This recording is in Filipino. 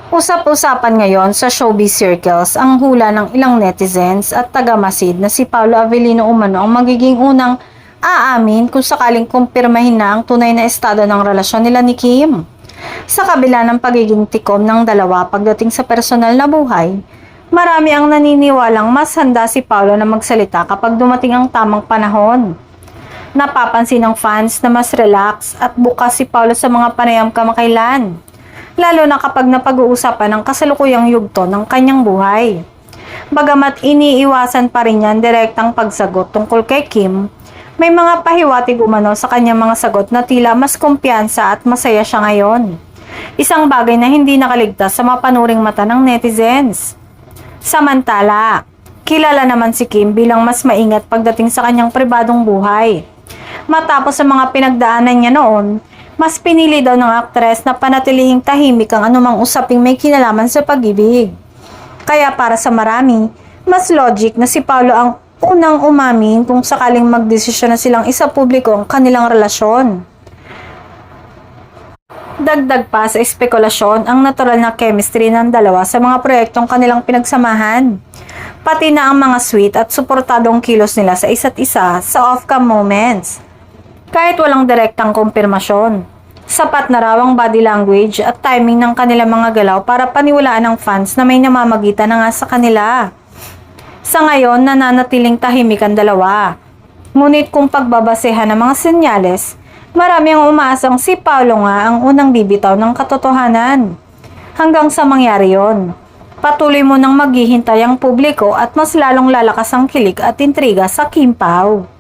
Usap-usapan ngayon sa showbiz circles ang hula ng ilang netizens at taga-Masid na si Paolo Avellino umano ang magiging unang aamin kung sakaling kumpirmahin na ang tunay na estado ng relasyon nila ni Kim. Sa kabila ng pagiging tikom ng dalawa pagdating sa personal na buhay, marami ang naniniwalang mas handa si Paolo na magsalita kapag dumating ang tamang panahon. Napapansin ng fans na mas relax at bukas si Paolo sa mga panayam kamakailan, lalo na kapag napag-uusapan ang kasalukuyang yugto ng kanyang buhay. Bagamat iniiwasan pa rin niyan direktang pagsagot tungkol kay Kim, may mga pahiwatig umano sa kanyang mga sagot na tila mas kumpiyansa at masaya siya ngayon. Isang bagay na hindi nakaligtas sa mapanuring mata ng netizens. Samantala, kilala naman si Kim bilang mas maingat pagdating sa kanyang pribadong buhay. Matapos sa mga pinagdaanan niya noon, mas pinili daw ng aktres na panatilihing tahimik ang anumang usaping may kinalaman sa pag-ibig. Kaya para sa marami, mas logic na si Paolo ang unang umamin kung sakaling magdesisyon na silang isapubliko ang kanilang relasyon. Dagdag pa sa espekulasyon ang natural na chemistry ng dalawa sa mga proyektong kanilang pinagsamahan, pati na ang mga sweet at suportadong kilos nila sa isa't isa sa off-cam moments. Kahit walang direktang kumpirmasyon, sapat na raw ang body language at timing ng kanilang mga galaw para paniwalaan ng fans na may namamagitan na nga sa kanila. Sa ngayon, nananatiling tahimik ang dalawa. Ngunit kung pagbabasehan ng mga senyales, marami ang umaasang si Paolo nga ang unang bibitaw ng katotohanan. Hanggang sa mangyari yon, patuloy mo nang maghihintay ang publiko at mas lalong lalakas ang kilig at intriga sa Kim Pao.